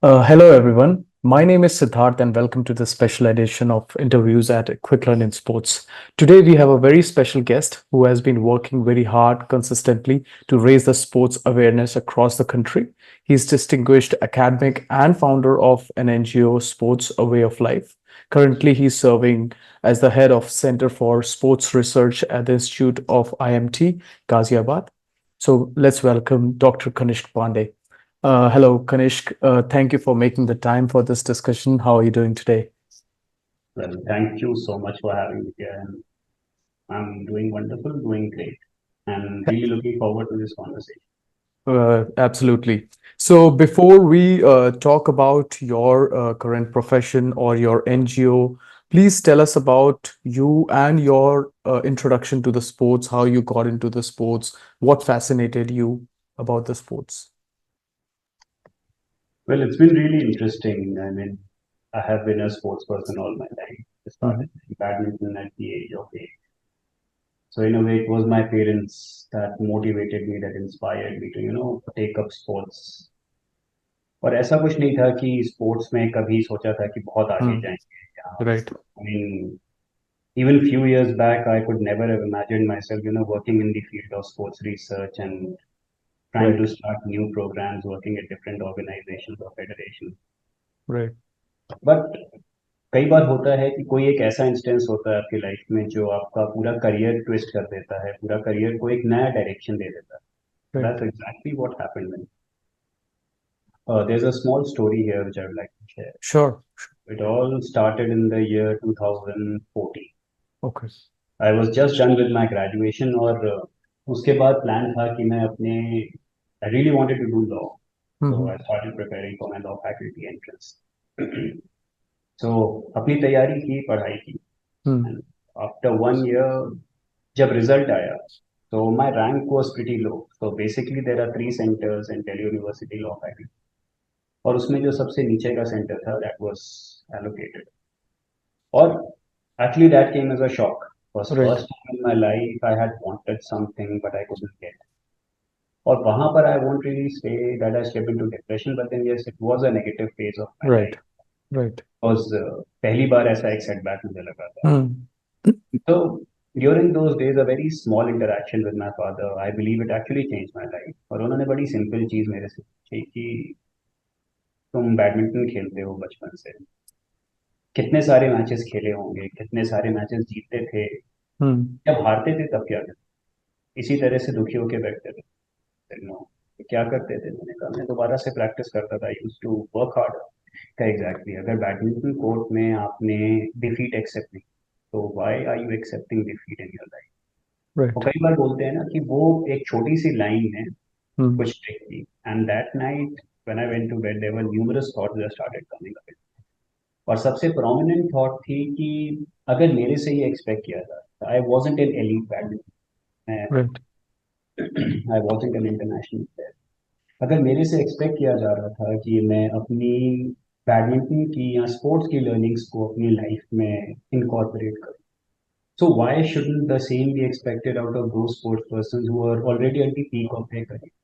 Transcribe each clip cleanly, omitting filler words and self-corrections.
Hello, everyone. My name is Siddharth, and welcome to the special edition of interviews at Quick Learn in Sports. Today, we have a very special guest who has been working very hard consistently to raise the sports awareness across the country. He's distinguished academic and founder of an NGO, Sports A Way of Life. Currently, he's serving as the head of Center for Sports Research at the Institute of IMT, Ghaziabad. So let's welcome Dr. Kanishk Pandey. Hello, Kanishk. Thank you for making the time for this discussion. How are you doing today? Well, thank you so much for having me here. And I'm doing wonderful, doing great, and really looking forward to this conversation. Absolutely. So before we talk about your current profession or your NGO, please tell us about you and your introduction to the sports, how you got into the sports, what fascinated you about the sports. Well, it's been really interesting. I mean, I have been a sports person all my life. I started Mhm. playing badminton at the age of 8. So in a way, it was my parents that motivated me, that inspired me to, take up sports. और ऐसा कुछ नहीं था कि sports में कभी सोचा था कि बहुत आगे Hmm. जाएंगे या Right. I mean, even few years back, I could never have imagined myself, working in the field of sports research and trying Right. to start new programs, working at different organizations or federations. Right. But कई बार होता है कि कोई एक ऐसा instance होता है आपकी लाइफ में जो आपका पूरा करियर ट्विस्ट कर देता है, पूरा करियर को एक नया डायरेक्शन दे देता है. Right. That's exactly what happened when. There's a small story here which I would like to share. Sure. It all started in the year 2014. Okay. I was just done with my graduation और उसके बाद plan था कि मैं अपने I really wanted to do law. So I Hmm. started preparing for my law faculty entrance. So अपनी तैयारी की, पढ़ाई की. Hmm. And after 1 year, जब result आया, so my rank was pretty low. So basically there are 3 centers in Delhi University Law Faculty. और उसमें जो सबसे नीचे का center था, that was allocated. और actually that came as a shock. Was Right. first time in my life I had wanted something but I couldn't get. और वहां पर I won't really say that I slipped into depression, but then yes, it was a negative phase of my Right. life. Right. Because पहली बार ऐसा एक setback मुझे लगा था. Hmm. So during those days, a very small interaction with my father, I believe it actually changed my life. और उन्होंने बड़ी simple चीज मेरे से पूछी कि तुम बैडमिंटन खेलते हो बचपन से, कितने सारे मैचेस खेले होंगे, कितने सारे मैचेस जीतते थे, Hmm. जब हारते थे तब क्या करते, इसी तरह से दुखी होके बैठते थे. नो, क्या करते थे? मैंने कहा मैं दोबारा से प्रैक्टिस करता था. Use to work hard. का एग्जैक्टली अगर बैडमिंटन कोर्ट में आपने डिफीट एक्सेप्ट नहीं, तो why are you accepting defeat in your life. और Right. कई बार बोलते हैं ना कि वो एक छोटी सी लाइन है Hmm. कुछ ट्रिक की. And that night when I went to bed there were numerous thoughts that started coming up. और सबसे प्रोमिनेंट थॉट थी कि अगर मेरे से ही एक्सपेक्ट किया जाता, I wasn't N elite badminton, Right. I wasn't an international player. अगर मेरे से एक्सपेक्ट किया जा रहा था कि मैं अपनी बैडमिंटन की या स्पोर्ट्स की लर्निंग्स को अपनी लाइफ में इनकॉर्पोरेट करूं, so why shouldn't the same be expected out of those sports persons who are already at the peak of their career?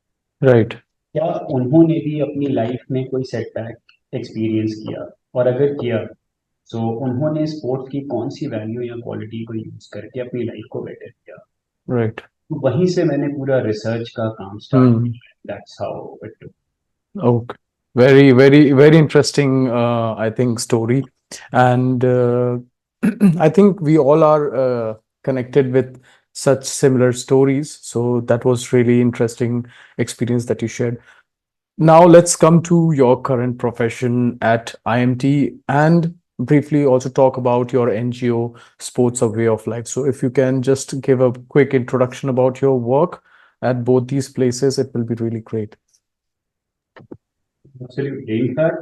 Right. क्या उन्होंने भी अपनी लाइफ में कोई सेटबैक एक्सपीरियंस किया? और अगर किया, तो उन्होंने स्पोर्ट्स की कौन सी वैल्यू या क्वालिटी को यूज करके अपनी लाइफ को बेटर किया? Right. तो वहीं से मैंने पूरा रिसर्च का काम स्टार्ट Hmm. किया. That's how it. Okay. Very, very, very interesting, I think, story. And I think we all are connected with such similar stories. So that was really interesting experience that you shared. Now let's come to your current profession at IMT and briefly also talk about your NGO, Sports a Way of Life. So if you can just give a quick introduction about your work at both these places, it will be really great. Absolutely. In fact,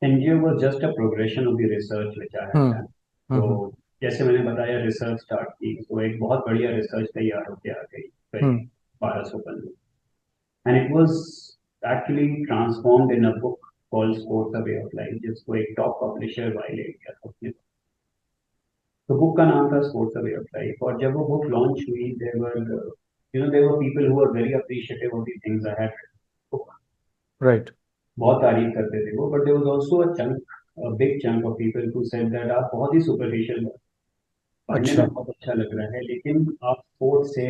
NGO was just a progression of the research which I had Hmm. done. तो Hmm. जैसे मैंने बताया research start की, तो एक बहुत बढ़िया research तैयार होकर आ गई Hmm. करीब 1200 पन्ने. And it was actually transformed in a book called sports a way of life, जिसको एक टॉप पब्लिशर वाइलेट किया था उसने. तो बुक का नाम था sports a way of life. और जब वो बुक लॉन्च हुई, there were people who were very appreciative of the things I had. Right. बहुत तारीफ करते थे वो, but there was also a chunk, a big chunk of people who said that आप बहुत ही सुपरफिशियल, पढ़ने में अच्छा। बहुत अच्छा लग रहा है, लेकिन आप स्पोर्ट्स से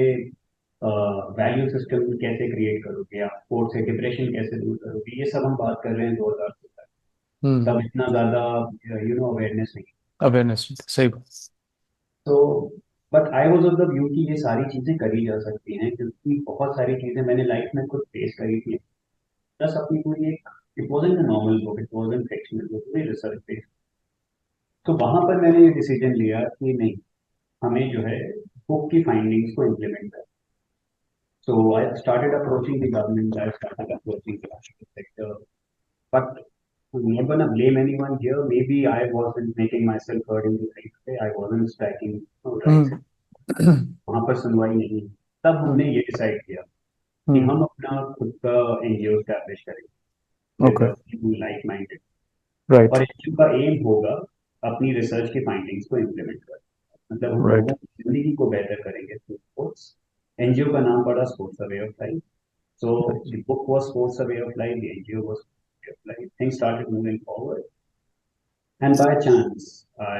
वैल्यू सिस्टम कैसे क्रिएट करोगे, आप स्पोर्ट्स से डिप्रेशन कैसे दूर करोगे, ये सब हम बात कर रहे हैं 2017। हम्म। तब इतना ज्यादा अवेयरनेस नहीं। अवेयरनेस, सही बात। तो but I was of the view कि ये सारी चीजें करी जा सकती हैं, क्योंकि बहुत सारी चीजें मैंने लाइफ में खुद फेस करी थी। प्लस अपनी कोई एक, it wasn't a normal book, it wasn't fictional book, कोई रिसर्च बेस्ड। तो वहां पर मैंने ये डिसीजन लिया कि नहीं, हमें जो है बुक की फाइंडिंग्स को इम्प्लीमेंट करना। So I started approaching the government, I started approaching the private sector, but I'm not gonna blame anyone here. Maybe I wasn't making myself heard in the right way. I wasn't striking rights. हम्म। वहां पर सुनवाई नहीं हुई। तब हमने हम्म। ये decide किया कि हम्म। हम अपना खुद का एनजीओ स्टैब्लिश करेंगे okay. With like minded. Right. और एनजीओ का एम होगा अपनी रिसर्च की फाइंडिंग्स को इम्प्लीमेंट करना, मतलब हम राइट। लोगों की जिंदगी को बेहतर करेंगे थ्रू स्पोर्ट्स। एनजीओ का नाम पड़ा sports a way of life. So the book was Sports a Way of Life, the NGO was Way of Life. Things started moving forward. And by chance, I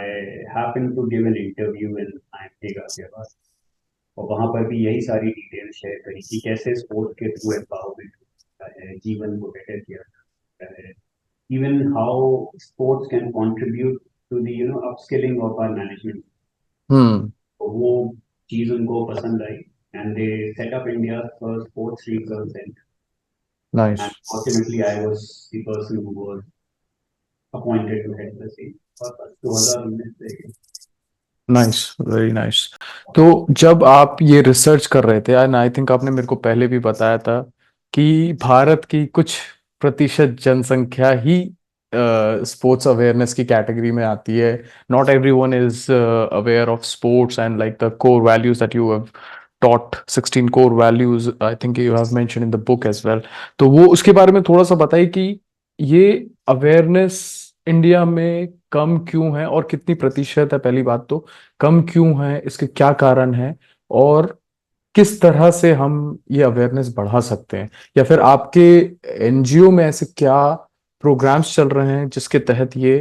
happened to give an interview in IMT Ghaziabad. और वहाँ पर भी यही सारी detail share करी कि कैसे sports के थ्रू एम्पावरमेंट होता है, जीवन को बेटर किया जाता है, even how sports can contribute to the upskilling of our management. Hmm. वो चीज उनको पसंद आई, and they set up India first sports research. Nice. And fortunately, I was the person who was appointed to head the same for 2019 से। Nice, very nice. तो जब आप ये रिसर्च कर रहे थे, एंड आई थिंक आपने मेरे को पहले भी बताया था कि भारत की कुछ प्रतिशत जनसंख्या ही स्पोर्ट्स अवेयरनेस की कैटेगरी में आती है। Not everyone is aware of sports and like the core values that you have taught, 16 core values I think you have mentioned in the book as well। तो वो उसके बारे में थोड़ा सा बताइए कि ये अवेयरनेस इंडिया में कम क्यों है, और कितनी प्रतिशत है, पहली बात तो कम क्यों है, इसके क्या कारण है, और किस तरह से हम ये अवेयरनेस बढ़ा सकते हैं, या फिर आपके एनजीओ में ऐसे क्या प्रोग्राम्स चल रहे हैं जिसके तहत ये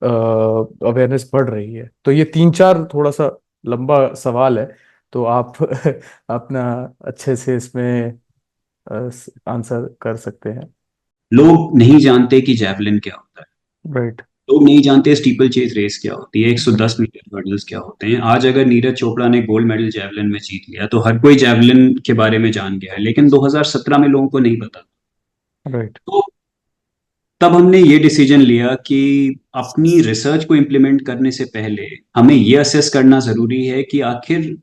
अवेयरनेस बढ़ रही है। तो ये तीन चार थोड़ा सा लंबा सवाल है, तो आप अपना अच्छे से इसमें आंसर कर सकते हैं। लोग नहीं जानते कि जैवलिन क्या होता है। राइट। लोग नहीं जानते स्टीपल चेज रेस क्या होती है, 110 मीटर हर्डल्स क्या होते हैं। आज अगर नीरज चोपड़ा ने गोल्ड मेडल जैवलिन में जीत लिया तो हर कोई जैवलिन के बारे में जान गया है, लेकिन 2017 में लोगों को नहीं पता। राइट। तो तब हमने ये डिसीजन लिया कि अपनी रिसर्च को इम्प्लीमेंट करने से पहले हमें ये असेस करना जरूरी है कि आखिर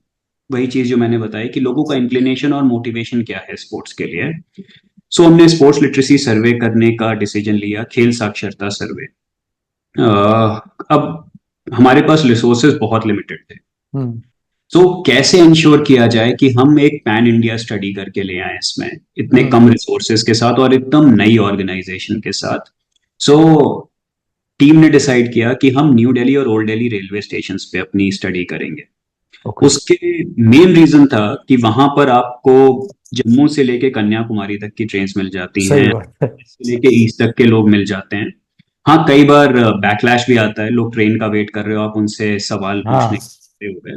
वही चीज जो मैंने बताई कि लोगों का इंक्लिनेशन और मोटिवेशन क्या है स्पोर्ट्स के लिए। सो हमने स्पोर्ट्स लिटरेसी सर्वे करने का डिसीजन लिया, खेल साक्षरता सर्वे। अब हमारे पास रिसोर्सेज बहुत लिमिटेड थे। हम्म। तो कैसे इंश्योर किया जाए कि हम एक पैन इंडिया स्टडी करके ले आए इसमें इतने हम्म। कम रिसोर्सेज के साथ और एकदम नई ऑर्गेनाइजेशन के साथ। सो टीम ने डिसाइड किया कि हम न्यू दिल्ली और ओल्ड दिल्ली रेलवे स्टेशन पे अपनी स्टडी करेंगे। ओके। उसके मेन रीजन था कि वहां पर आपको जम्मू से लेके कन्याकुमारी तक की ट्रेन मिल जाती सही हैं, बात है। से लेके ईस्ट तक के लोग मिल जाते हैं। हाँ, कई बार बैकलैश भी आता है, लोग ट्रेन का वेट कर रहे हो, आप उनसे सवाल पूछने हाँ। के हो गए।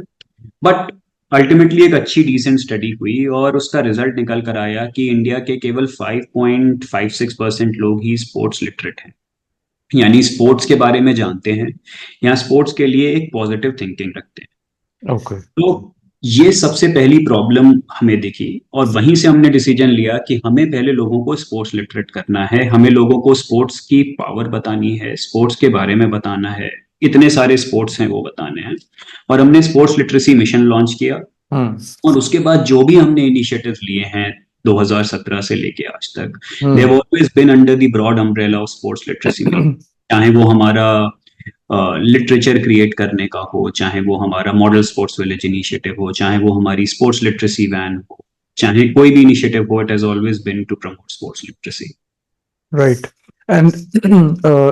बट अल्टीमेटली एक अच्छी डिसेंट स्टडी हुई और उसका रिजल्ट निकल कर आया कि इंडिया के केवल 5.56% लोग ही स्पोर्ट्स लिटरेट हैं, यानी स्पोर्ट्स के बारे में जानते हैं या स्पोर्ट्स के लिए एक पॉजिटिव थिंकिंग रखते हैं। ओके। तो ये सबसे पहली प्रॉब्लम हमें दिखी और वहीं से हमने डिसीजन लिया कि हमें पहले लोगों को स्पोर्ट्स लिटरेट करना है, हमें लोगों को स्पोर्ट्स की पावर बतानी है, स्पोर्ट्स के बारे में बताना है, इतने सारे स्पोर्ट्स हैं वो बताने हैं। और हमने स्पोर्ट्स लिटरेसी मिशन लॉन्च किया। हम्म। और उसके बाद जो भी हमने इनिशिएटिव लिए हैं 2017 से लेके आज तक, they have hmm. Always been under the broad umbrella of sports literacy. चाहे वो हमारा लिटरेचर क्रिएट करने का हो, चाहे वो हमारा मॉडल स्पोर्ट्स विलेज इनिशिएटिव हो, चाहे वो हमारी स्पोर्ट्स लिटरेसी वैन हो, चाहे कोई भी इनिशिएटिव हो, it has always been to promote sports literacy. Right. And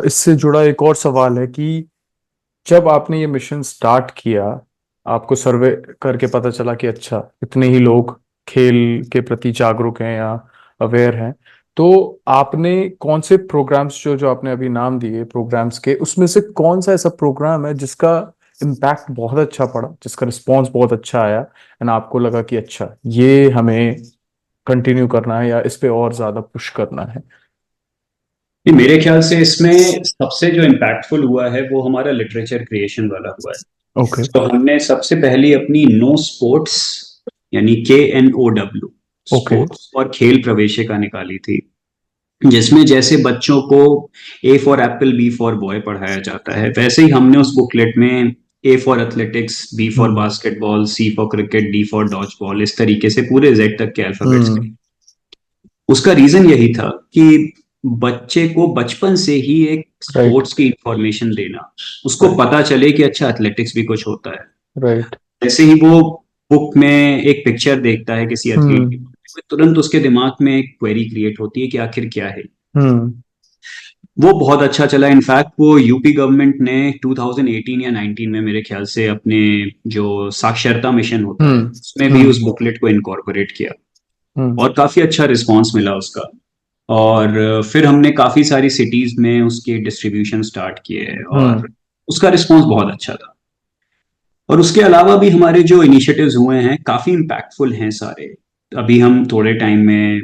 इससे जुड़ा एक और सवाल है कि जब आपने ये मिशन स्टार्ट किया, आपको सर्वे करके पता चला कि अच्छा इतने ही लोग खेल के प्रति जागरूक हैं या अवेयर हैं, तो आपने कौन से प्रोग्राम्स जो जो आपने अभी नाम दिए प्रोग्राम्स के, उसमें से कौन सा ऐसा प्रोग्राम है जिसका इम्पैक्ट बहुत अच्छा पड़ा, जिसका रिस्पॉन्स बहुत अच्छा आया एंड आपको लगा कि अच्छा ये हमें कंटिन्यू करना है या इस पे और ज्यादा पुश करना है? नहीं, मेरे ख्याल से इसमें सबसे जो इम्पैक्टफुल हुआ है वो हमारा लिटरेचर क्रिएशन वाला हुआ है। ओके। तो हमने सबसे पहली अपनी नो स्पोर्ट्स यानी KNOW ओके। स्पोर्ट्स और खेल प्रवेशिका निकाली थी, जिसमें जैसे बच्चों को A for apple B for boy पढ़ाया जाता है, वैसे ही हमने उस बुकलेट में A for athletics, B for hmm. Basketball, C for cricket, D for dodge ball, इस तरीके से पूरे Z तक के अल्फाबेट्स। हम्म। उसका रीजन यही था कि बच्चे को बचपन से ही एक राइट। स्पोर्ट्स की इंफॉर्मेशन देना, उसको राइट। पता चले कि अच्छा एथलेटिक्स भी कुछ होता है। राइट। जैसे ही वो बुक में एक पिक्चर देखता है किसी एथलीट की, हम्म। तुरंत उसके दिमाग में एक क्वेरी क्रिएट होती है कि आखिर क्या है। हम्म। वो बहुत अच्छा चला। इनफैक्ट वो यूपी गवर्नमेंट ने 2018 या 19 में मेरे ख्याल से अपने जो साक्षरता मिशन होता है हम्म। उसमें भी उस हम्म। बुकलेट को इनकॉर्पोरेट किया, हम्म। और काफी अच्छा रिस्पांस मिला उसका। और फिर हमने काफी सारी सिटीज में उसके डिस्ट्रीब्यूशन स्टार्ट किए, और हम्म। उसका रिस्पांस बहुत अच्छा था। और उसके अलावा भी हमारे जो इनिशिएटिव्स हुए हैं काफी इम्पैक्टफुल हैं सारे। अभी हम थोड़े टाइम में,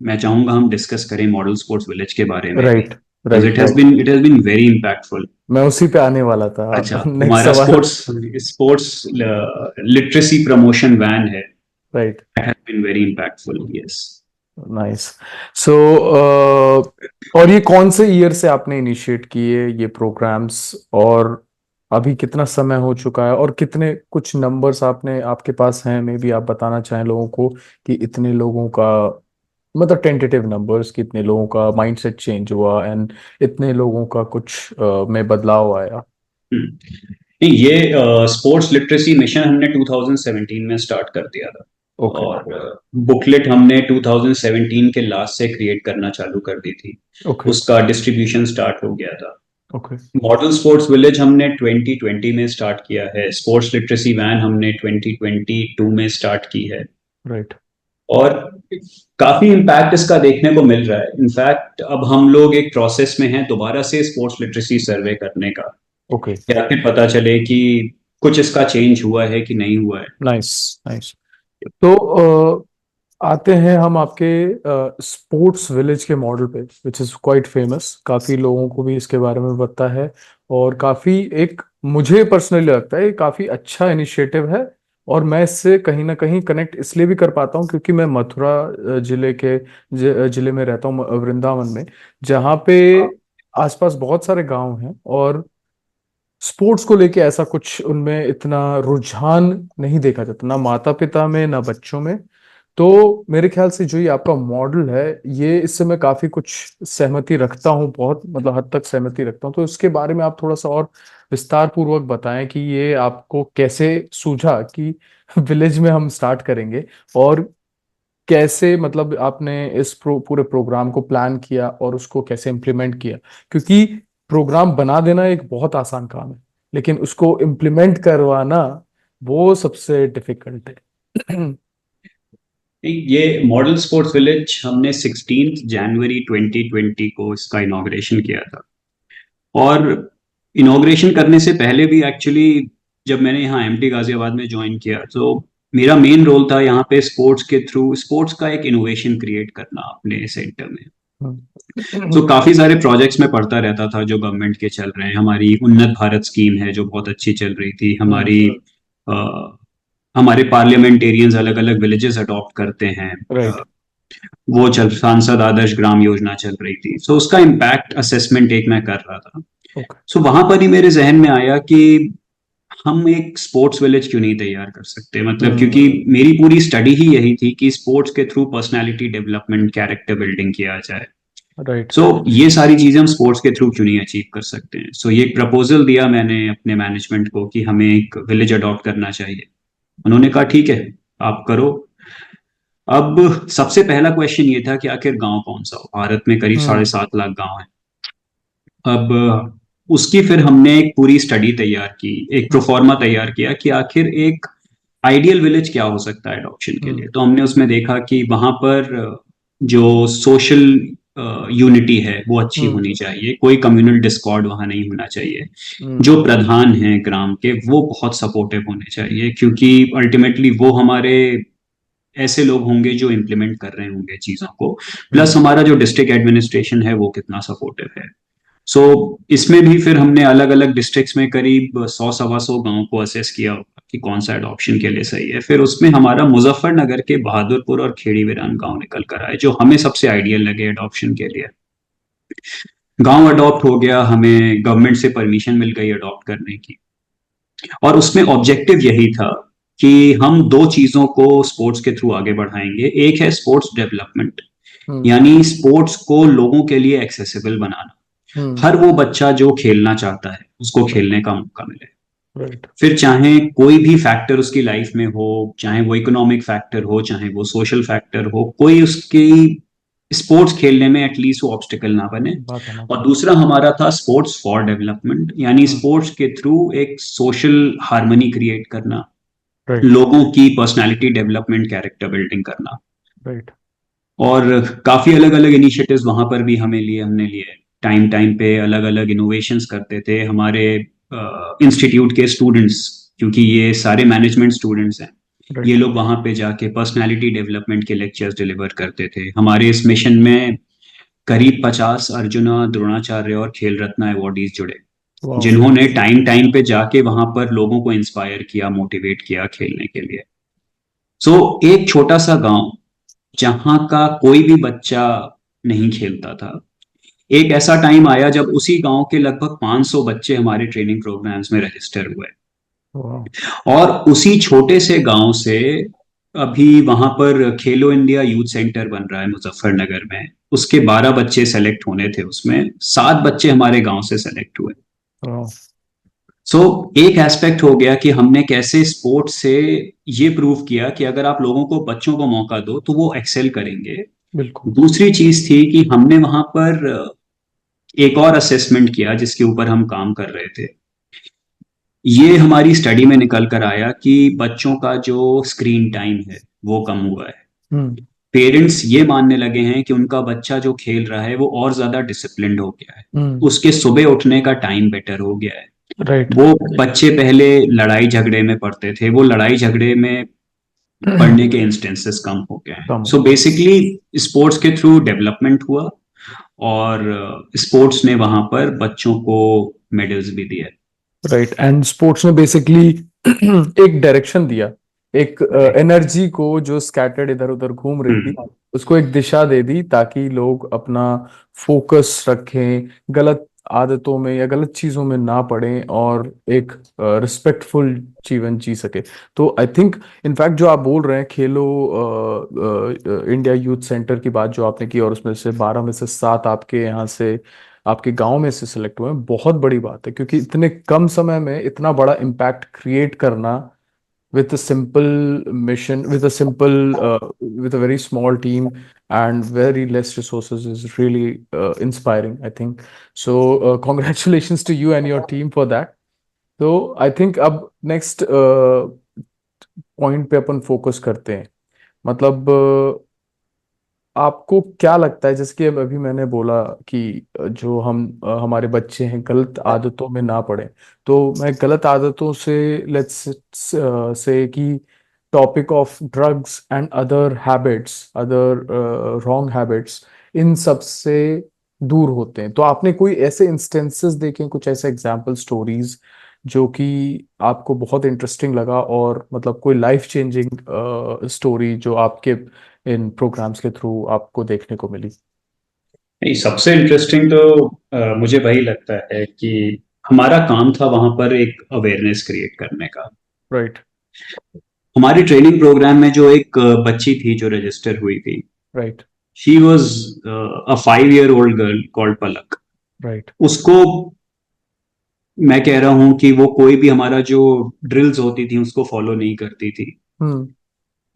मैं चाहूंगा हम डिस्कस करें मॉडल स्पोर्ट्स विलेज के बारे में भी, right. Because right. Right. It has been very impactful. मैं उसी पे आने वाला था। अच्छा, नेक्स्ट हमारा सवाल। Sports sports literacy promotion van है, right. That has been very impactful, yes. Nice. So और ये कौन से ईयर से आपने इनिशिएट किए ये प्रोग्राम्स, और अभी कितना समय हो चुका है, और कितने कुछ नंबर्स आपने आपके पास हैं, मे बी आप बताना चाहें लोगों को कि इतने लोगों का, मतलब टेंटेटिव नंबर्स, कितने लोगों का माइंडसेट चेंज हुआ एंड इतने लोगों का कुछ में बदलाव आया? नहीं, ये स्पोर्ट्स लिटरेसी मिशन हमने 2017 में स्टार्ट कर दिया था, ओके। और बुकलेट हमने 2017 के लास्ट से क्रिएट करना चालू कर दी थी। ओके। उसका डिस्ट्रीब्यूशन स्टार्ट हो गया था। ओके। मॉडल स्पोर्ट्स विलेज हमने 2020 में स्टार्ट किया है। स्पोर्ट्स लिटरेसी वैन हमने 2022 में स्टार्ट की है। राइट। और काफी इम्पैक्ट इसका देखने को मिल रहा है। इनफैक्ट अब हम लोग एक प्रोसेस में हैं दोबारा से स्पोर्ट्स लिटरेसी सर्वे करने का, ओके। या फिर पता चले कि कुछ इसका चेंज हुआ है कि नहीं हुआ है। नाइस। नाइस। तो आते हैं हम आपके स्पोर्ट्स विलेज के मॉडल पे, विच इज़ क्वाइट फेमस, काफ़ी लोगों को भी इसके बारे में पता है, और काफ़ी एक, मुझे पर्सनली लगता है ये काफ़ी अच्छा इनिशिएटिव है। और मैं इससे कहीं ना कहीं कनेक्ट इसलिए भी कर पाता हूँ क्योंकि मैं मथुरा जिले के जिले में रहता हूँ, वृंदावन में, जहाँ पे आसपास बहुत सारे गांव हैं, और स्पोर्ट्स को लेके ऐसा कुछ उनमें इतना रुझान नहीं देखा जाता, ना माता पिता में ना बच्चों में। तो मेरे ख्याल से जो ये आपका मॉडल है, ये इससे मैं काफी कुछ सहमति रखता हूँ, बहुत मतलब हद तक सहमति रखता हूँ। तो इसके बारे में आप थोड़ा सा और विस्तार पूर्वक बताएं कि ये आपको कैसे सूझा कि विलेज में हम स्टार्ट करेंगे, और कैसे मतलब आपने इस पूरे प्रोग्राम को प्लान किया और उसको कैसे इम्प्लीमेंट किया, क्योंकि प्रोग्राम बना देना एक बहुत आसान काम है, लेकिन उसको इम्प्लीमेंट करवाना वो सबसे डिफिकल्ट है। ये मॉडल स्पोर्ट्स विलेज हमने 16 जनवरी 2020 को इसका इनॉग्रेशन किया था। और इनॉग्रेशन करने से पहले भी एक्चुअली जब मैंने यहाँ एमटी गाजियाबाद में ज्वाइन किया, तो मेरा मेन रोल था यहाँ पे स्पोर्ट्स के थ्रू स्पोर्ट्स का एक इनोवेशन क्रिएट करना अपने सेंटर में। तो काफी सारे प्रोजेक्ट्स में पढ़ता रहता था जो गवर्नमेंट के चल रहे हैं। हमारी उन्नत भारत स्कीम है जो बहुत अच्छी चल रही थी। अ, हमारे पार्लियामेंटेरियंस अलग अलग विलेजेस अडॉप्ट करते हैं। राइट। वो चल सांसद आदर्श ग्राम योजना चल रही थी, सो उसका इम्पैक्ट असेसमेंट एक मैं कर रहा था। ओके। सो वहां पर ही मेरे जहन में आया कि हम एक स्पोर्ट्स विलेज क्यों नहीं तैयार कर सकते, मतलब क्योंकि हम्म। मेरी पूरी स्टडी ही यही थी कि स्पोर्ट्स के through personality development, character building किया जाए। राइट। सो ये सारी चीजें हम स्पोर्ट्स के थ्रू क्यों नहीं अचीव कर सकते हैं। सो ये एक प्रपोजल दिया मैंने अपने मैनेजमेंट को कि हमें एक विलेज अडॉप्ट करना चाहिए। उन्होंने कहा ठीक है, आप करो। अब सबसे पहला क्वेश्चन ये था कि आखिर गांव कौन सा हो। भारत में करीब साढ़े हम्म। सात लाख गांव हैं। अब उसकी फिर हमने एक पूरी स्टडी तैयार की, एक हम्म। प्रोफार्मा तैयार किया कि आखिर एक आइडियल विलेज क्या हो सकता है अडॉप्शन के लिए। हम्म। तो हमने उसमें देखा कि वहां पर जो सोशल यूनिटी है वो अच्छी हम्म होनी चाहिए, कोई कम्युनल डिस्कॉर्ड वहां नहीं होना चाहिए। हम्म जो प्रधान हैं ग्राम के वो बहुत सपोर्टिव होने चाहिए, क्योंकि अल्टीमेटली वो हमारे ऐसे लोग होंगे जो इम्प्लीमेंट कर रहे होंगे चीजों को। प्लस हम्म हमारा जो डिस्ट्रिक्ट एडमिनिस्ट्रेशन है वो कितना सपोर्टिव है। सो इसमें भी फिर हमने अलग अलग डिस्ट्रिक्ट्स में करीब 100 सवा 100 गांव को असेस किया कि कौन सा एडॉप्शन के लिए सही है। फिर उसमें हमारा मुजफ्फरनगर के बहादुरपुर और खेड़ी वीरान गांव निकल कर आए जो हमें सबसे आइडियल लगे एडॉप्शन के लिए। गांव अडॉप्ट हो गया, हमें गवर्नमेंट से परमिशन मिल गई अडॉप्ट करने की। और उसमें ऑब्जेक्टिव यही था कि हम दो चीजों को स्पोर्ट्स के थ्रू आगे बढ़ाएंगे। एक है स्पोर्ट्स डेवलपमेंट, हम्म यानी स्पोर्ट्स को लोगों के लिए एक्सेसिबल बनाना। हम्म हर वो बच्चा जो खेलना चाहता है उसको खेलने का मौका मिले। राइट फिर चाहे कोई भी फैक्टर उसकी लाइफ में हो, चाहे वो इकोनॉमिक फैक्टर हो, चाहे वो सोशल फैक्टर हो, कोई उसकी स्पोर्ट्स खेलने में एटलीस्ट वो ऑब्स्टिकल ना बने। बात है ना और भाई। दूसरा हमारा था स्पोर्ट्स फॉर डेवलपमेंट, यानी हम्म स्पोर्ट्स के थ्रू एक सोशल हार्मनी क्रिएट करना, राइट लोगों की पर्सनालिटी डेवलपमेंट, कैरेक्टर बिल्डिंग करना। राइट और काफी अलग अलग इनिशिएटिव्स वहां पर भी हमने लिए। टाइम टाइम पे अलग अलग इनोवेशंस करते थे हमारे इंस्टीट्यूट के स्टूडेंट्स, क्योंकि ये सारे मैनेजमेंट स्टूडेंट्स हैं। ये राइट लोग वहां पे जाके पर्सनालिटी डेवलपमेंट के लेक्चर्स डिलीवर करते थे। हमारे इस मिशन में करीब 50 अर्जुना, द्रोणाचार्य और खेल रत्न अवॉर्डीज जुड़े, वाह। जिन्होंने टाइम टाइम पे जाके वहां पर लोगों को इंस्पायर किया, मोटिवेट किया खेलने के लिए। सो एक छोटा सा गांव जहां का कोई भी बच्चा नहीं खेलता था, एक ऐसा टाइम आया जब उसी गांव के लगभग 500 बच्चे हमारे ट्रेनिंग प्रोग्राम्स में रजिस्टर हुए। वाह। और उसी छोटे से गांव से अभी वहां पर खेलो इंडिया यूथ सेंटर बन रहा है मुजफ्फरनगर में। उसके 12 बच्चे सेलेक्ट होने थे, उसमें 7 बच्चे हमारे गांव से सेलेक्ट हुए। वाह। सो एक एस्पेक्ट हो गया कि हमने कैसे स्पोर्ट्स से ये प्रूव किया कि अगर आप लोगों को, बच्चों को मौका दो तो वो एक्सेल करेंगे। बिल्कुल। दूसरी चीज थी कि हमने वहां पर एक और असेसमेंट किया जिसके ऊपर हम काम कर रहे थे। ये हमारी स्टडी में निकल कर आया कि बच्चों का जो स्क्रीन टाइम है वो कम हुआ है। हम्म पेरेंट्स ये मानने लगे हैं कि उनका बच्चा जो खेल रहा है वो और ज्यादा डिसिप्लिन्ड हो गया है, हम्म उसके सुबह उठने का टाइम बेटर हो गया है। राइट। वो बच्चे पहले लड़ाई झगड़े में पढ़ते थे, वो लड़ाई झगड़े में पढ़ने के इंस्टेंसेस कम हो गए हैं। कम सो हो गया। बेसिकली स्पोर्ट्स के थ्रू डेवलपमेंट हुआ, और स्पोर्ट्स ने वहां पर बच्चों को मेडल्स भी दिए। राइट। एंड स्पोर्ट्स ने बेसिकली एक डायरेक्शन दिया, एक राइट। एनर्जी को जो स्कैटर्ड इधर उधर घूम रही थी, उसको एक दिशा दे दी ताकि लोग अपना फोकस रखें, गलत आदतों में या गलत चीजों में ना पड़ें और एक रिस्पेक्टफुल जीवन जी सके। तो आई थिंक इनफैक्ट जो आप बोल रहे हैं खेलो इंडिया यूथ सेंटर की बात जो आपने की और उसमें से 12 में से 7 आपके यहाँ से, आपके गांव में से सिलेक्ट हुए हैं, बहुत बड़ी बात है क्योंकि इतने कम समय में इतना बड़ा इम्पैक्ट क्रिएट करना with a simple mission, with a very small team and very less resources is really inspiring, I think. So, congratulations to you and your team for that. So, I think अब next point पे अपन focus करते हैं। मतलब आपको क्या लगता है, जैसे कि अभी मैंने बोला कि जो हम हमारे बच्चे हैं गलत आदतों में ना पड़े, तो मैं गलत आदतों से लेट्स से कि topic of drugs and other habits, other wrong habits, इन सब से दूर होते हैं। तो आपने कोई ऐसे इंस्टेंसेस देखे, कुछ ऐसे एग्जाम्पल स्टोरीज जो कि आपको बहुत इंटरेस्टिंग लगा और मतलब कोई लाइफ चेंजिंग स्टोरी जो आपके इन प्रोग्राम्स के थ्रू आपको देखने को मिली? नहीं, सबसे इंटरेस्टिंग तो मुझे वही लगता है कि हमारा काम था वहां पर एक अवेयरनेस क्रिएट करने का। राइट। हमारी ट्रेनिंग प्रोग्राम में जो एक बच्ची थी जो रजिस्टर हुई थी, right. She was a 5 year old girl called Palak. Right. उसको, मैं कह रहा हूं कि वो कोई भी हमारा जो ड्रिल्स होती थी उसको फॉलो नहीं करती थी। हम्म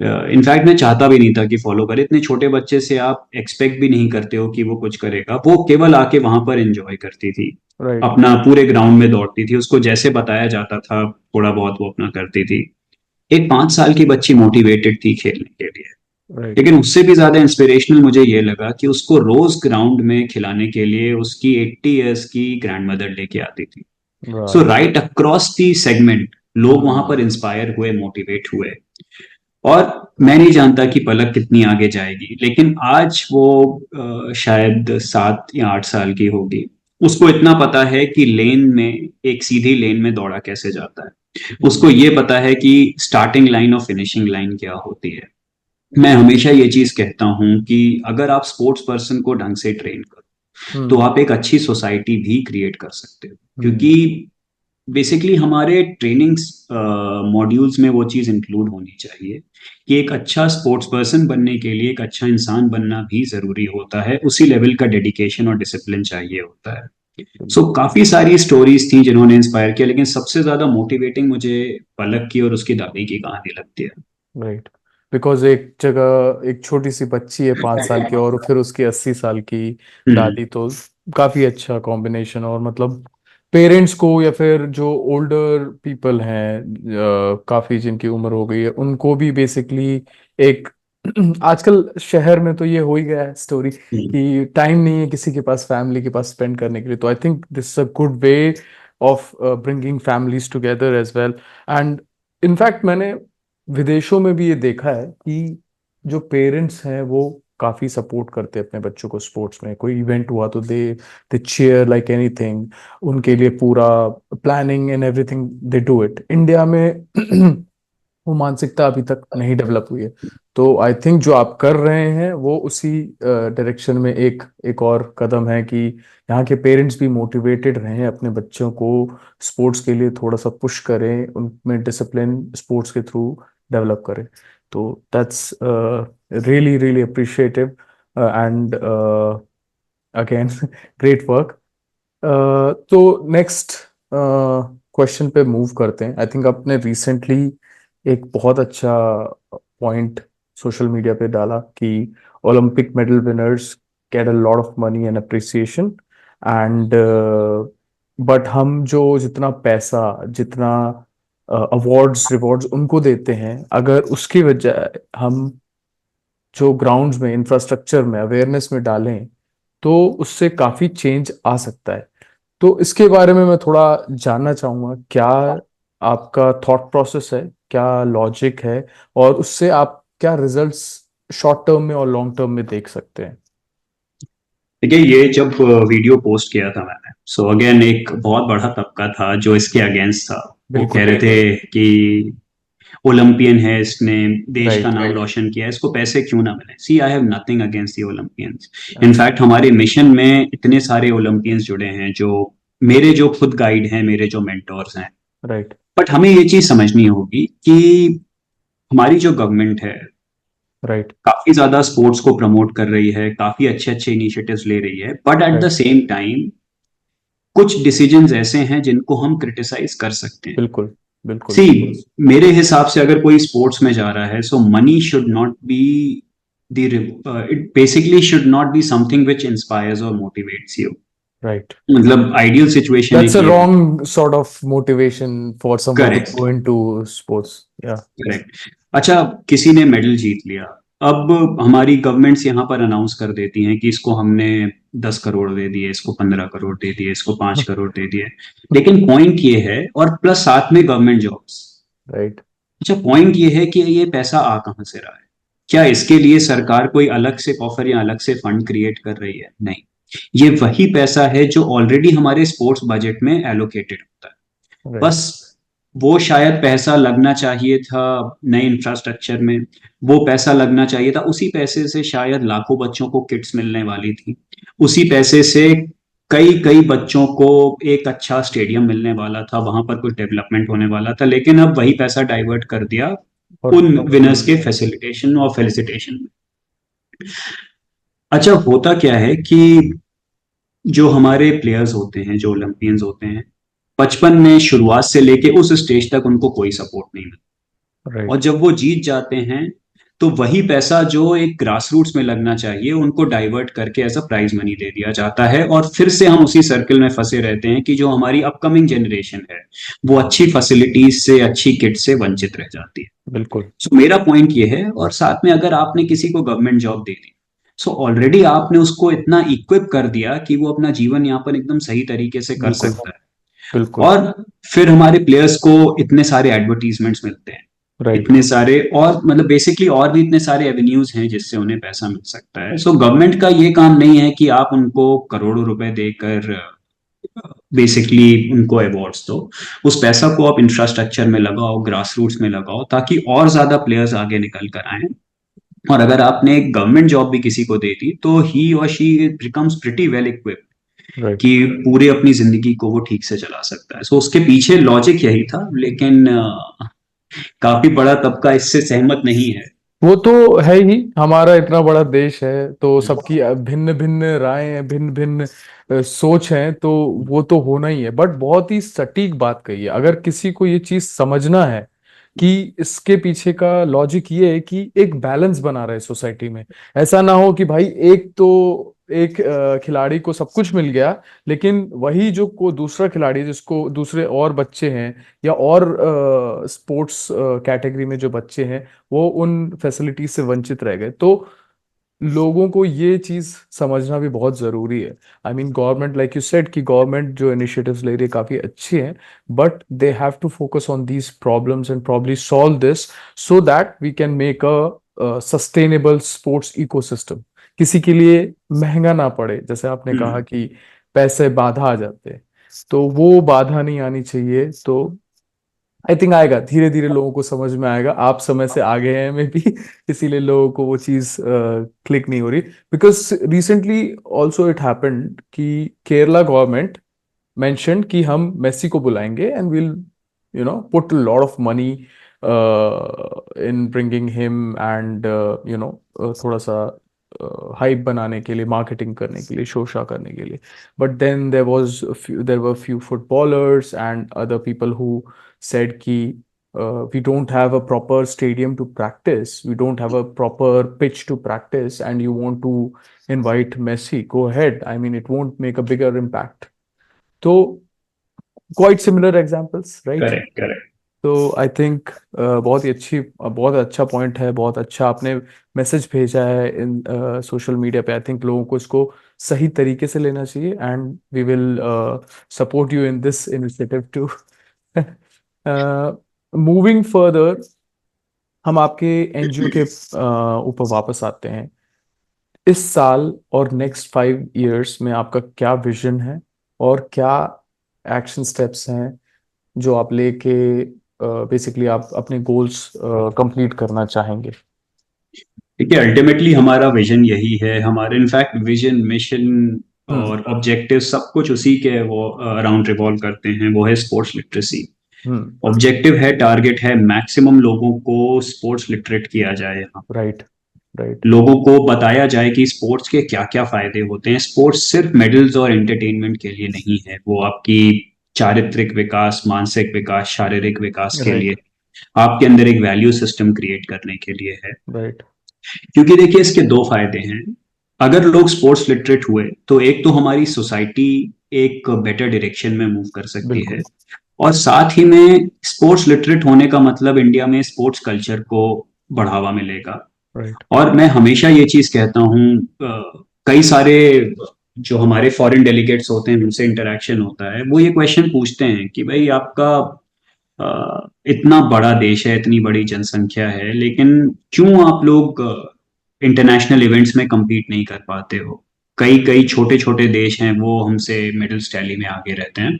इनफैक्ट मैं चाहता भी नहीं था कि फॉलो करे। इतने छोटे बच्चे से आप एक्सपेक्ट भी नहीं करते हो कि वो कुछ करेगा। वो केवल आके वहां पर एंजॉय करती थी, राइट। अपना पूरे ग्राउंड में दौड़ती थी, उसको जैसे बताया जाता था थोड़ा बहुत वो अपना करती थी। एक 5 साल की बच्ची मोटिवेटेड थी खेलने के लिए। राइट। लेकिन उससे भी ज्यादा इंस्पिरेशनल मुझे ये लगा कि उसको रोज ग्राउंड में खिलाने के लिए उसकी 80 इयर्स की ग्रैंडमदर लेके आती थी। So right. Right across the segment लोग वहां पर हम्म। इंस्पायर हुए, मोटिवेट हुए। और मैं नहीं जानता कि पलक कितनी आगे जाएगी, लेकिन आज वो शायद 7 या 8 साल की होगी। उसको इतना पता है कि लेन में, एक सीधी लेन में दौड़ा कैसे जाता है। उसको ये पता है कि स्टार्टिंग लाइन और फिनिशिंग लाइन क्या होती है। मैं हमेशा ये चीज कहता हूं कि अगर आप स्पोर्ट्स पर्सन को ढंग से ट्रेन करो तो हम्म। आप एक अच्छी सोसाइटी भी क्रिएट कर सकते हो, हम्म। क्योंकि बेसिकली हमारे ट्रेनिंग मॉड्यूल्स में वो चीज इंक्लूड होनी चाहिए कि एक अच्छा स्पोर्ट्स पर्सन बनने के लिए एक अच्छा इंसान बनना भी जरूरी होता है, उसी लेवल का डेडिकेशन और डिसिप्लिन चाहिए होता है। सो बिल्कुल। काफी सारी स्टोरीज थी जिन्होंने इंस्पायर किया, लेकिन सबसे ज्यादा मोटिवेटिंग मुझे पलक की और उसकी दादी की कहानी लगती है। राइट। बिकॉज एक जगह एक छोटी सी बच्ची है 5 साल की, और फिर उसकी 80 साल की हम्म। दादी, तो काफी अच्छा कॉम्बिनेशन। और मतलब पेरेंट्स को या फिर जो ओल्डर पीपल हैं, काफी जिनकी उम्र हो गई है, उनको भी बेसिकली एक आजकल शहर में तो ये हो ही गया है स्टोरी हम्म। कि टाइम नहीं है किसी के पास फैमिली के पास स्पेंड करने के लिए। तो I think this is a good way of bringing families together as well. And in fact मैंने विदेशों में भी ये देखा है कि जो पेरेंट्स हैं वो काफी सपोर्ट करते हैं अपने बच्चों को स्पोर्ट्स में। कोई इवेंट हुआ तो दे दे चीयर लाइक एनीथिंग, उनके लिए पूरा planning and everything they do it. India में वो मानसिकता अभी तक नहीं डेवलप हुई है। तो आई थिंक जो आप कर रहे हैं वो उसी डायरेक्शन में एक एक और कदम है कि यहाँ के पेरेंट्स भी मोटिवेटेड रहें, अपने बच्चों को स्पोर्ट्स के लिए थोड़ा सा पुश करें, उनमें डिसिप्लिन स्पोर्ट्स के थ्रू डेवलप करें। तो that's really really appreciative and again great work. तो नेक्स्ट क्वेश्चन पे मूव करते हैं। आई थिंक आपने रिसेंटली एक बहुत अच्छा पॉइंट सोशल मीडिया पे डाला कि Olympic medal winners get a lot of money and appreciation, and but हम जो जितना पैसा, जितना अवार्ड्स रिवॉर्ड्स उनको देते हैं, अगर उसकी वजह हम जो ग्राउंड्स में इंफ्रास्ट्रक्चर में अवेयरनेस में डालें तो उससे काफी चेंज आ सकता है। तो इसके बारे में मैं थोड़ा जानना चाहूंगा, क्या आपका थॉट प्रोसेस है, क्या लॉजिक है, और उससे आप क्या रिजल्ट्स शॉर्ट टर्म में और लॉन्ग टर्म में देख सकते हैं। देखिए, ये जब वीडियो पोस्ट किया था मैंने, सो अगेन एक बहुत बड़ा तबका था जो इसके अगेंस्ट था। वो बिल्कुल कह रहे बिल्कुल। थे कि ओलंपियन है, इसने देश का राइट। नाम रोशन किया है, इसको पैसे क्यों ना मिले। See, I have nothing against the Olympians. In fact हमारे मिशन में इतने सारे ओलंपियंस जुड़े हैं जो मेरे जो खुद गाइड हैं, मेरे जो मेंटोर्स हैं। राइट। बट हमें ये चीज समझनी होगी कि हमारी जो गवर्नमेंट है राइट। काफी ज्यादा स्पोर्ट्स को प्रमोट कर रही है, काफी अच्छे अच्छे इनिशिएटिव्स ले रही है, but at the right. Same time कुछ डिसीजंस ऐसे हैं जिनको हम क्रिटिसाइज कर सकते हैं। बिल्कुल बिल्कुल। सी, मेरे हिसाब से अगर कोई स्पोर्ट्स में जा रहा है, so money should not be the, it basically should not be something which inspires और मोटिवेट्स यू। राइट। मतलब आइडियल सिचुएशन दैट्स एक अ ये हो। Wrong sort of motivation for someone to correct. Go into sports. Yeah. Correct. अच्छा, किसी ने medal जीत लिया, अब हमारी गवर्नमेंट्स यहाँ पर अनाउंस कर देती हैं कि इसको हमने 10 करोड़ दे दिए, इसको 15 करोड़ दे दिए, इसको 5 करोड़ दे दिए। लेकिन पॉइंट ये है, और प्लस साथ में गवर्नमेंट जॉब्स। राइट। अच्छा, पॉइंट ये है कि ये पैसा आ कहाँ से रहा है। क्या इसके लिए सरकार कोई अलग से ऑफर या अलग से फंड क्रिएट कर रही है? नहीं। ये वही पैसा है जो ऑलरेडी हमारे स्पोर्ट्स बजट में एलोकेटेड होता है। राइट। बस वो शायद पैसा लगना चाहिए था नए इंफ्रास्ट्रक्चर में, वो पैसा लगना चाहिए था, उसी पैसे से शायद लाखों बच्चों को किट्स मिलने वाली थी, उसी पैसे से कई कई बच्चों को एक अच्छा स्टेडियम मिलने वाला था, वहां पर कुछ डेवलपमेंट होने वाला था, लेकिन अब वही पैसा डाइवर्ट कर दिया और उन विनर्स के फैसिलिटेशन और फेलिसिटेशन में। अच्छा, होता क्या है कि जो हमारे प्लेयर्स होते हैं, जो ओलंपियंस होते हैं, बचपन में शुरुआत से लेके उस स्टेज तक उनको कोई सपोर्ट नहीं मिलता। और राइट। जब वो जीत जाते हैं तो वही पैसा जो एक ग्रास रूट्स में लगना चाहिए उनको डाइवर्ट करके एज अ प्राइज मनी दे दिया जाता है, और फिर से हम उसी सर्कल में फंसे रहते हैं कि जो हमारी अपकमिंग जनरेशन है वो अच्छी फैसिलिटीज से, अच्छी किट से वंचित रह जाती है। बिल्कुल। सो मेरा पॉइंट ये है, और साथ में अगर आपने किसी को गवर्नमेंट जॉब दे दी, सो ऑलरेडी आपने उसको इतना इक्विप कर दिया कि वो अपना जीवन यापन एकदम सही तरीके से कर बिल्कुल। सकता है। बिल्कुल। और फिर हमारे प्लेयर्स को इतने सारे एडवर्टीजमेंट्स मिलते हैं, राइट। इतने सारे, और मतलब बेसिकली और भी इतने सारे एवेन्यूज हैं जिससे उन्हें पैसा मिल सकता है। सो गवर्नमेंट का ये काम नहीं है कि आप उनको करोड़ों रुपए देकर बेसिकली उनको अवार्ड्स दो। उस पैसा को आप इंफ्रास्ट्रक्चर में लगाओ, ग्रास रूट्स में लगाओ, ताकि और ज्यादा प्लेयर्स आगे निकल कर आए। और अगर आपने एक गवर्नमेंट जॉब भी किसी को दे दी तो ही और she becomes pretty well equipped right. कि पूरे अपनी जिंदगी को वो ठीक से चला सकता है। सो उसके पीछे लॉजिक यही था, लेकिन काफी बड़ा तबका इससे सहमत नहीं है। वो तो है ही, हमारा इतना बड़ा देश है तो सबकी भिन्न भिन्न राय है, भिन्न भिन्न सोच है, तो वो तो होना ही है। बट बहुत ही सटीक बात कही है। अगर किसी को ये चीज समझना है कि इसके पीछे का लॉजिक ये है कि एक बैलेंस बना रहे सोसाइटी में, ऐसा ना हो कि भाई एक तो एक खिलाड़ी को सब कुछ मिल गया, लेकिन वही जो को दूसरा खिलाड़ी जिसको दूसरे और बच्चे हैं या और स्पोर्ट्स कैटेगरी में जो बच्चे हैं वो उन फैसिलिटीज से वंचित रह गए। तो लोगों को ये चीज समझना भी बहुत जरूरी है। I mean government, like you said, कि गवर्नमेंट जो इनिशिएटिव्स ले रही है काफी अच्छे हैं, but they have to focus on these problems and probably solve this so that we can make a sustainable sports ecosystem. किसी के लिए महंगा ना पड़े, जैसे आपने कहा हम्म। कि पैसे बाधा आ जाते हैं, तो वो बाधा नहीं आनी चाहिए। तो आई थिंक आएगा, धीरे धीरे लोगों को समझ में आएगा। आप समय से आगे हैं में भी इसीलिए लोगों को वो चीज क्लिक नहीं हो रही। Because recently also it happened कि केरला गवर्नमेंट मेंशन्ड कि हम मेसी को बुलाएंगे and will put lot of money in bringing him and थोड़ा सा हाइप बनाने के लिए, मार्केटिंग करने के लिए, शो शा करने के लिए। But then there were few footballers and other people who said ki we don't have a proper stadium to practice, we don't have a proper pitch to practice, and you want to invite Messi, go ahead. I mean, it won't make a bigger impact. So quite similar examples, right? Correct, correct. तो I think बहुत ही अच्छी, बहुत अच्छा point है, बहुत अच्छा आपने message भेजा है इन सोशल मीडिया पे। आई थिंक लोगों को इसको सही तरीके से लेना चाहिए and we will support you in this initiative too. Moving further, हम आपके एनजीओ के ऊपर वापस आते हैं। इस साल और नेक्स्ट 5 years में आपका क्या विजन है और क्या एक्शन स्टेप्स हैं जो आप लेके बेसिकली आप अपने गोल्स कंप्लीट करना चाहेंगे? देखिए, अल्टीमेटली हमारा विजन यही है। हमारे इनफैक्ट विजन, मिशन हम्म। और ऑब्जेक्टिव सब कुछ उसी के वो अराउंड रिवॉल्व करते हैं। वो है स्पोर्ट्स लिटरेसी। हम्म। ऑब्जेक्टिव है, टारगेट है, मैक्सिमम लोगों को स्पोर्ट्स लिटरेट किया जाए यहाँ। राइट। राइट। लोगों को बताया जाए कि स्पोर्ट्स के क्या क्या फायदे होते हैं। स्पोर्ट्स सिर्फ मेडल्स और एंटरटेनमेंट के लिए नहीं है, वो आपकी चारित्रिक विकास, मानसिक विकास, शारीरिक विकास के लिए, राइट। आपके अंदर एक वैल्यू सिस्टम क्रिएट करने के लिए है। राइट। क्योंकि देखिए, इसके दो फायदे हैं। अगर लोग स्पोर्ट्स लिटरेट हुए तो एक तो हमारी सोसाइटी एक बेटर डायरेक्शन में मूव कर सकती है, बिल्कुल। और साथ ही में स्पोर्ट्स लिटरेट होने का मतलब इंडिया में स्पोर्ट्स कल्चर को बढ़ावा मिलेगा। राइट। और मैं हमेशा ये चीज कहता हूँ, कई सारे जो हमारे फॉरेन डेलीगेट्स होते हैं उनसे इंटरेक्शन होता है, वो ये क्वेश्चन पूछते हैं कि भाई आपका इतना बड़ा देश है, इतनी बड़ी जनसंख्या है, लेकिन क्यों आप लोग इंटरनेशनल इवेंट्स में compete नहीं कर पाते हो? कई कई छोटे छोटे देश हैं वो हमसे मेडल्स टैली में आगे रहते हैं।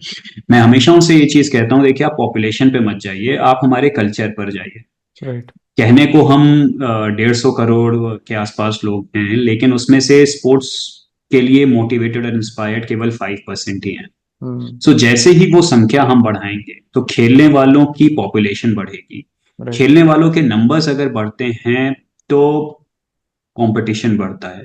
मैं हमेशा उनसे ये चीज कहता हूँ, देखिए, आप पॉपुलेशन पे मत जाइए, आप हमारे कल्चर पर जाइए। राइट। कहने को हम 150 करोड़ के आसपास लोग हैं, लेकिन उसमें से स्पोर्ट्स के लिए मोटिवेटेड और इंस्पायर्ड केवल 5% ही हैं। हम्म। सो जैसे ही वो संख्या हम बढ़ाएंगे तो खेलने वालों की पॉपुलेशन बढ़ेगी। राइट। खेलने वालों के नंबर्स अगर बढ़ते हैं तो कंपटीशन बढ़ता है।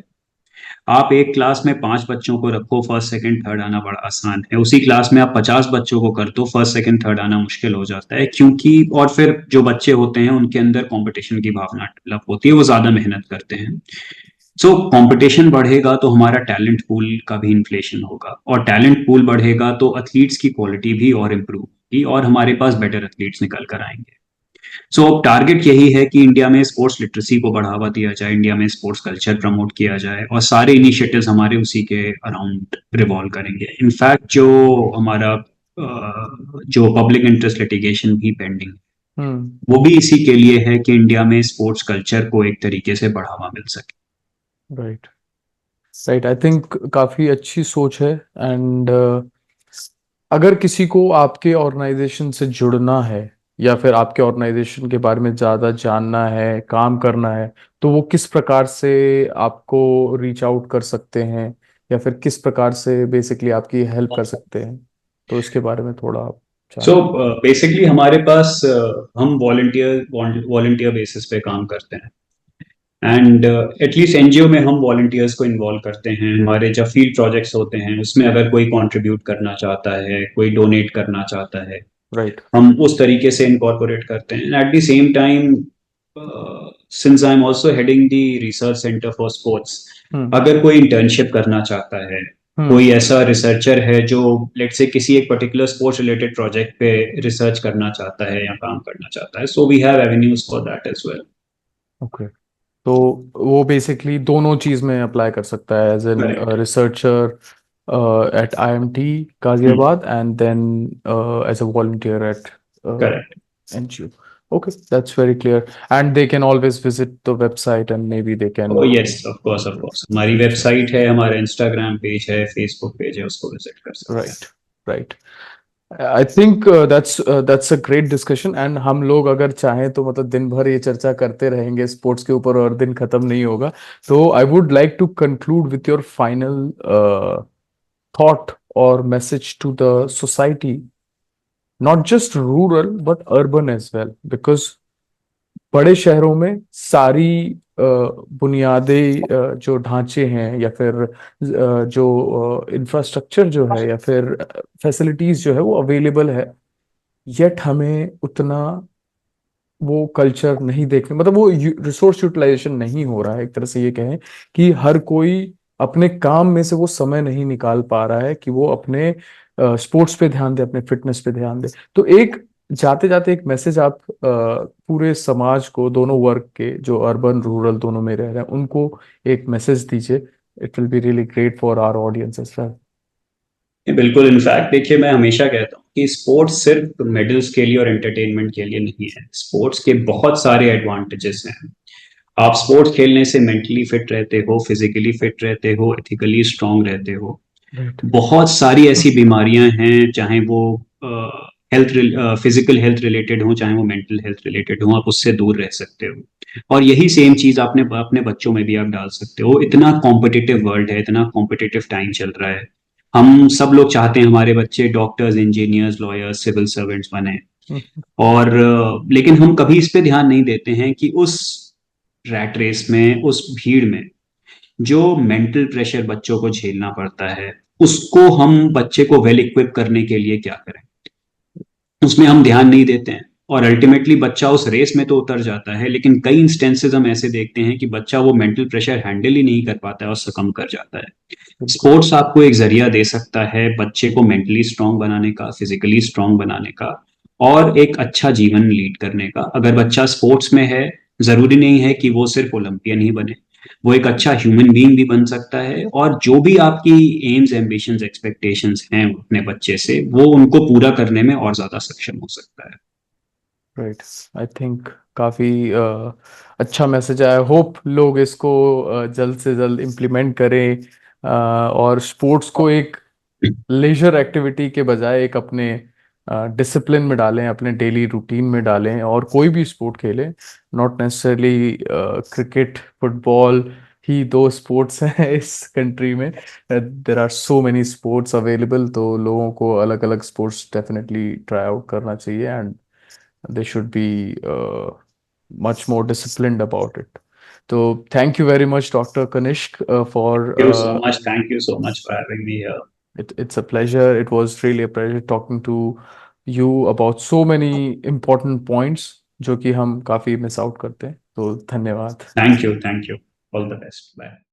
आप एक क्लास में 5 बच्चों को रखो, फर्स्ट सेकंड थर्ड आना बड़ा आसान है। उसी क्लास में आप 50 बच्चों को कर दो, फर्स्ट सेकंड थर्ड आना मुश्किल हो जाता है, क्योंकि और फिर जो बच्चे होते हैं उनके अंदर कंपटीशन की भावना डेवलप होती है, वो ज्यादा मेहनत करते हैं। सो कंपटीशन बढ़ेगा तो हमारा टैलेंट पूल का भी इन्फ्लेशन होगा, और टैलेंट पूल बढ़ेगा तो एथलीट्स की क्वालिटी भी और इम्प्रूव होगी, और हमारे पास बेटर एथलीट्स निकल कर आएंगे। सो अब टारगेट यही है कि इंडिया में स्पोर्ट्स लिटरेसी को बढ़ावा दिया जाए, इंडिया में स्पोर्ट्स कल्चर प्रमोट किया जाए, और सारे इनिशिएटिव्स हमारे उसी के अराउंड रिवॉल्व करेंगे। इनफैक्ट हमारा जो पब्लिक इंटरेस्ट लिटिगेशन भी पेंडिंग, हम्म। वो भी इसी के लिए है कि इंडिया में स्पोर्ट्स कल्चर को एक तरीके से बढ़ावा मिल सके। राइट। राइट, आई थिंक काफी अच्छी सोच है। एंड अगर किसी को आपके ऑर्गेनाइजेशन से जुड़ना है या फिर आपके ऑर्गेनाइजेशन के बारे में ज्यादा जानना है, काम करना है, तो वो किस प्रकार से आपको रीच आउट कर सकते हैं या फिर किस प्रकार से बेसिकली आपकी हेल्प कर सकते हैं? तो इसके बारे में थोड़ा आप सो जानना। बेसिकली हमारे पास हम वॉलंटियर बेसिस पे काम करते हैं, एंड एटलीस्ट एनजीओ में हम वॉलंटियर्स को इन्वॉल्व करते हैं। हमारे जब फील्ड प्रोजेक्ट्स होते हैं उसमें अगर कोई कंट्रीब्यूट करना चाहता है, कोई डोनेट करना चाहता है, राइट। हम उस तरीके से इनकॉर्पोरेट करते हैं। At the same time, since I am also heading the research centre for sports, hmm. अगर कोई इंटर्नशिप करना चाहता है, हम्म। कोई ऐसा रिसर्चर है जो लेट से किसी एक पर्टिकुलर स्पोर्ट्स रिलेटेड प्रोजेक्ट पे रिसर्च करना चाहता है या काम करना चाहता है, so we have avenues for that as well. Okay. तो वो बेसिकली दोनों चीज में अप्लाई कर सकता है, as an correct. Researcher at IMT Ghaziabad and then as a volunteer at correct. NGO. Okay, that's very clear. And they can always visit the website and maybe they can. O yes, of course of course, हमारी website है, हमारा Instagram page है, Facebook page है, उसको visit कर सकते Right, right. I think that's a great discussion and हम लोग अगर चाहें तो मतलब दिन भर ये चर्चा करते रहेंगे स्पोर्ट्स के ऊपर और दिन खत्म नहीं होगा। तो I would like to conclude with your final thought or message to the society, not just rural but urban as well, because बड़े शहरों में सारी बुनियादी जो ढांचे हैं या फिर जो इंफ्रास्ट्रक्चर जो है या फिर फैसिलिटीज जो है वो अवेलेबल है, येट हमें उतना वो कल्चर नहीं देखने, मतलब वो रिसोर्स यूटिलाइजेशन नहीं हो रहा है। एक तरह से ये कहें कि हर कोई अपने काम में से वो समय नहीं निकाल पा रहा है कि वो अपने स्पोर्ट्स पे ध्यान दे, अपने फिटनेस पे ध्यान दे। तो एक जाते जाते एक मैसेज आप पूरे समाज को, दोनों वर्ग के जो अर्बन रूरल दोनों में रह रहे हैं उनको एक मैसेज दीजिए। It will be really great for our audience as well. हैं। बिल्कुल, इनफैक्ट देखिए, मैं हमेशा कहता हूँ कि स्पोर्ट्स सिर्फ मेडल्स के लिए और एंटरटेनमेंट के लिए नहीं है। स्पोर्ट्स के बहुत सारे एडवांटेजेस हैं। आप स्पोर्ट्स खेलने से मेंटली फिट रहते हो, फिजिकली फिट रहते हो, एथिकली स्ट्रांग रहते हो। राइट। बहुत सारी ऐसी बीमारियां हैं, चाहे वो हेल्थ फिजिकल हेल्थ रिलेटेड हो, चाहे वो मेंटल हेल्थ रिलेटेड हो, आप उससे दूर रह सकते हो। और यही सेम चीज आपने अपने बच्चों में भी आप डाल सकते हो। इतना कॉम्पिटिटिव वर्ल्ड है, इतना कॉम्पिटिटिव टाइम चल रहा है। हम सब लोग चाहते हैं हमारे बच्चे doctors, engineers, lawyers, civil servants बने, और लेकिन हम कभी इस पे ध्यान नहीं देते हैं कि उस रैट रेस में, उस भीड़ में जो मेंटल प्रेशर बच्चों को झेलना पड़ता है, उसको हम बच्चे को वेल इक्विप करने के लिए क्या करें, उसमें हम ध्यान नहीं देते हैं। और अल्टीमेटली बच्चा उस रेस में तो उतर जाता है, लेकिन कई इंस्टेंसेस हम ऐसे देखते हैं कि बच्चा वो मेंटल प्रेशर हैंडल ही नहीं कर पाता है और सकम कर जाता है। बिल्कुल। स्पोर्ट्स आपको एक जरिया दे सकता है बच्चे को मेंटली स्ट्रांग बनाने का, फिजिकली स्ट्रांग बनाने का, और एक अच्छा जीवन लीड करने का। अगर बच्चा स्पोर्ट्स में है, जरूरी नहीं है कि वो सिर्फ ओलंपियन ही बने, वो एक अच्छा ह्यूमन बीइंग भी बन सकता है। और जो भी आपकी एम्स, एम्बिशंस, एक्सपेक्टेशंस हैं अपने बच्चे से, वो उनको पूरा करने में और ज्यादा सक्षम हो सकता है। राइट। आई थिंक काफी अच्छा मैसेज है। आई होप लोग इसको जल्द से जल्द इम्प्लीमेंट करें और स्पोर्ट्स को एक लेजर एक्टिविटी के बजाय एक अपने डिसिप्लिन में डालें, अपने डेली रूटीन में डालें और कोई भी स्पोर्ट खेलें। नॉट नेसेसरली क्रिकेट, फुटबॉल ही दो स्पोर्ट्स हैं इस कंट्री में। There are so many sports available, तो लोगों को अलग अलग स्पोर्ट्स डेफिनेटली ट्राई आउट करना चाहिए and they should be much more disciplined about it. तो thank you very much doctor Kanishk for Thank you so much for having me here. it's a pleasure. It was really a pleasure talking to you about so many important points जो कि हम काफी miss out करते हैं। तो धन्यवाद। Thank you. All the best. Bye.